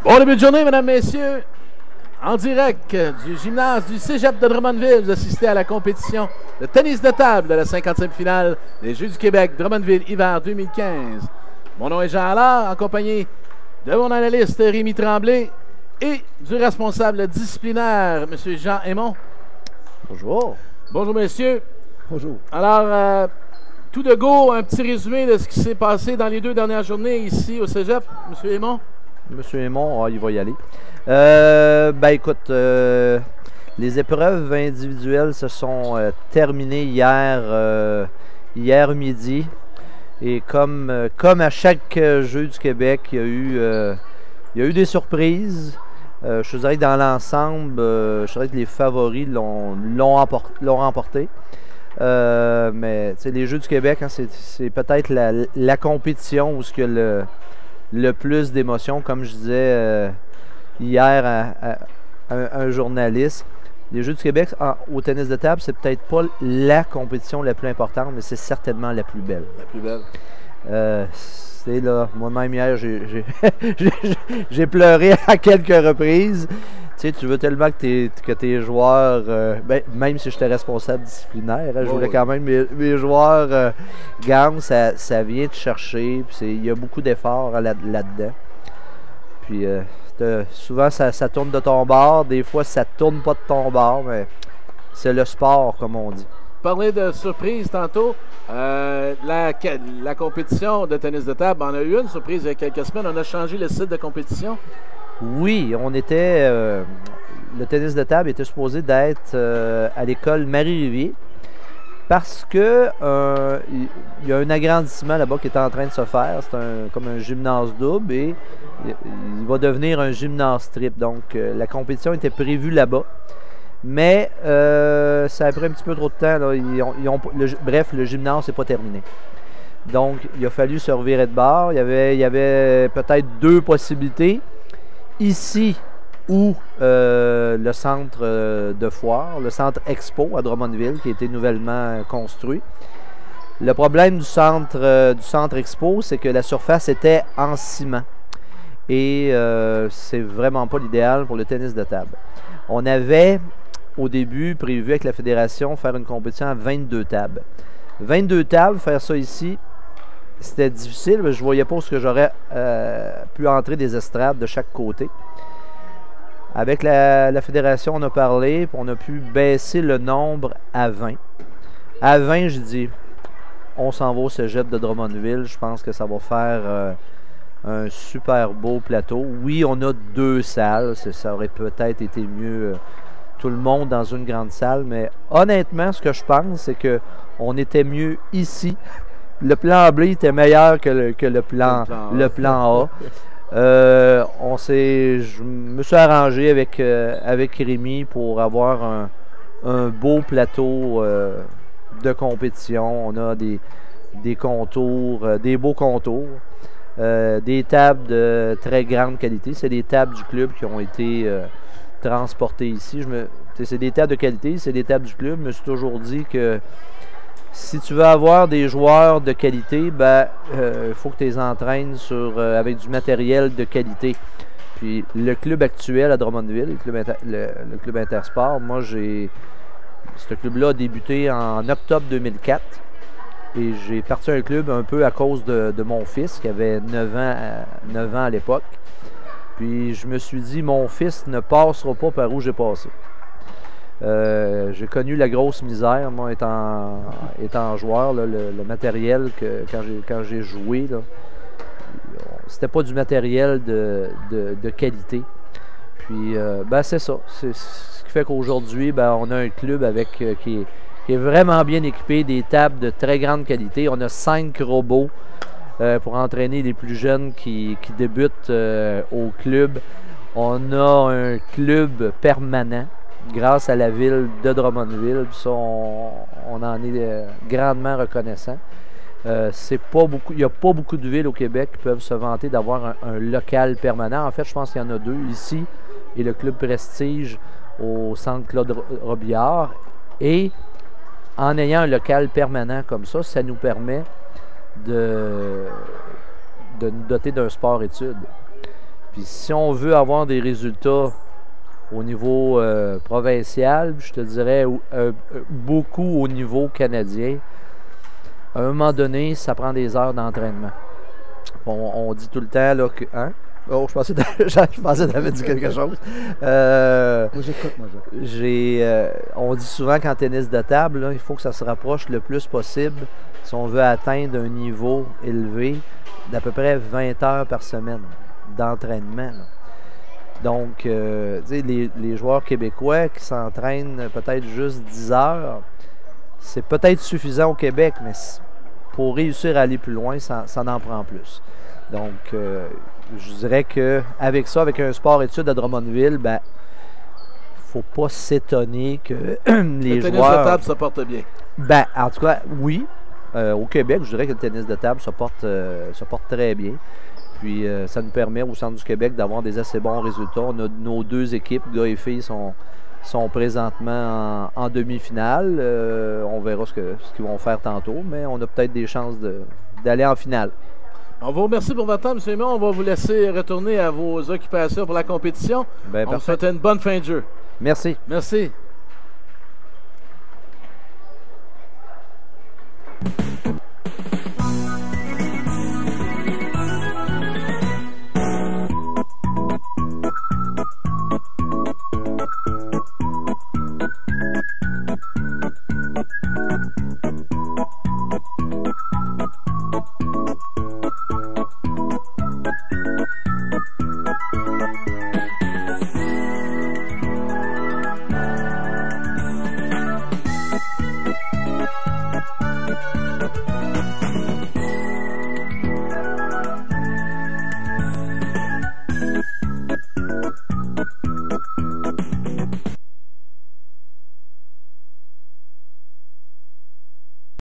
Bon début de journée, mesdames, messieurs. En direct du gymnase du Cégep de Drummondville, vous assistez à la compétition de tennis de table de la 55e finale des Jeux du Québec Drummondville hiver 2015. Mon nom est Jean Allard, accompagné de mon analyste Rémi Tremblay et du responsable disciplinaire, M. Jean Aymon. Bonjour. Bonjour, messieurs. Bonjour. Alors, tout de go, un petit résumé de ce qui s'est passé dans les 2 dernières journées ici au Cégep, M. Aymon. Monsieur Aymon, il va y aller. Ben écoute, les épreuves individuelles se sont terminées hier midi. Et comme à chaque Jeu du Québec, il y a eu des surprises. Je dirais que dans l'ensemble, je dirais que les favoris l'ont remporté. Mais les Jeux du Québec, hein, c'est peut-être la compétition où ce que le plus d'émotions, comme je disais hier à un journaliste. Les Jeux du Québec au tennis de table, c'est peut-être pas la compétition la plus importante, mais c'est certainement la plus belle. La plus belle. C'est là, moi-même hier, j'ai pleuré à quelques reprises. Tu sais, tu veux tellement que tes joueurs, même si j'étais responsable disciplinaire, hein, je voulais quand même mes joueurs gagnent, ça vient te chercher. Il y a beaucoup d'efforts là-dedans. Puis souvent, ça tourne de ton bord. Des fois, ça tourne pas de ton bord, mais c'est le sport, comme on dit. Parler de surprise tantôt, la compétition de tennis de table, on a eu une surprise il y a quelques semaines. On a changé le site de compétition. Oui, le tennis de table était supposé d'être à l'école Marie-Rivier parce que il y a un agrandissement là-bas qui est en train de se faire. C'est comme un gymnase double et il va devenir un gymnase triple. Donc, la compétition était prévue là-bas. Mais ça a pris un petit peu trop de temps. Là. Bref, le gymnase n'est pas terminé. Donc, il a fallu se revirer de bord. Il y avait peut-être 2 possibilités. Ici ou le centre de foire, le centre Expo à Drummondville qui a été nouvellement construit. Le problème du centre Expo, c'est que la surface était en ciment. Et c'est vraiment pas l'idéal pour le tennis de table. On avait au début prévu avec la fédération faire une compétition à 22 tables. 22 tables, faire ça ici, c'était difficile, mais je ne voyais pas où j'aurais pu entrer des estrades de chaque côté. Avec la fédération, on a parlé, puis on a pu baisser le nombre à 20. À 20, je dis, on s'en va au Cégep de Drummondville. Je pense que ça va faire un super beau plateau. Oui, on a 2 salles. Ça aurait peut-être été mieux tout le monde dans une grande salle, mais honnêtement, ce que je pense, c'est qu'on était mieux ici. Le plan B était meilleur que le plan A. Je me suis arrangé avec Rémi pour avoir un beau plateau de compétition. On a des contours, des beaux contours, des tables de très grande qualité. C'est des tables du club qui ont été transportées ici. C'est des tables de qualité, c'est des tables du club. Je me suis toujours dit que si tu veux avoir des joueurs de qualité, il faut que tu les entraînes avec du matériel de qualité. Puis le club actuel à Drummondville, le club Intersport, moi ce club-là a débuté en octobre 2004. Et j'ai parti un club un peu à cause de mon fils qui avait 9 ans à l'époque. Puis je me suis dit, mon fils ne passera pas par où j'ai passé. J'ai connu la grosse misère, moi, étant joueur. Là, le matériel quand j'ai joué, c'était pas du matériel de qualité. Puis, ben, c'est ça. C'est ce qui fait qu'aujourd'hui, ben, on a un club avec qui est vraiment bien équipé, des tables de très grande qualité. On a 5 robots pour entraîner les plus jeunes qui débutent au club. On a un club permanent grâce à la ville de Drummondville. Puis ça, on en est grandement reconnaissant. Il n'y a pas beaucoup de villes au Québec qui peuvent se vanter d'avoir un local permanent. En fait, je pense qu'il y en a 2 ici et le club Prestige au centre Claude Robillard. Et en ayant un local permanent comme ça nous permet de nous doter d'un sport-études. Puis si on veut avoir des résultats au niveau provincial, je te dirais beaucoup au niveau canadien, à un moment donné, ça prend des heures d'entraînement. On dit tout le temps là, que... Hein? Oh, je pensais que tu avais dit quelque chose. Moi, j'écoute, on dit souvent qu'en tennis de table, là, il faut que ça se rapproche le plus possible si on veut atteindre un niveau élevé d'à peu près 20 heures par semaine d'entraînement. Donc, les joueurs québécois qui s'entraînent peut-être juste 10 heures, c'est peut-être suffisant au Québec, mais pour réussir à aller plus loin, ça en prend plus. Donc, je dirais qu'avec ça, avec un sport-études à Drummondville, ben, faut pas s'étonner que les joueurs... Le tennis de table se porte bien. Ben, en tout cas, oui. Au Québec, je dirais que le tennis de table se porte très bien. Puis, ça nous permet au Centre du Québec d'avoir des assez bons résultats. On a nos 2 équipes, gars et filles, sont présentement en demi-finale. On verra ce qu'ils vont faire tantôt, mais on a peut-être des chances d'aller en finale. On vous remercie pour votre temps, M. Aymon. On va vous laisser retourner à vos occupations pour la compétition. Ben, on vous souhaite une bonne fin de jeu. Merci. Merci.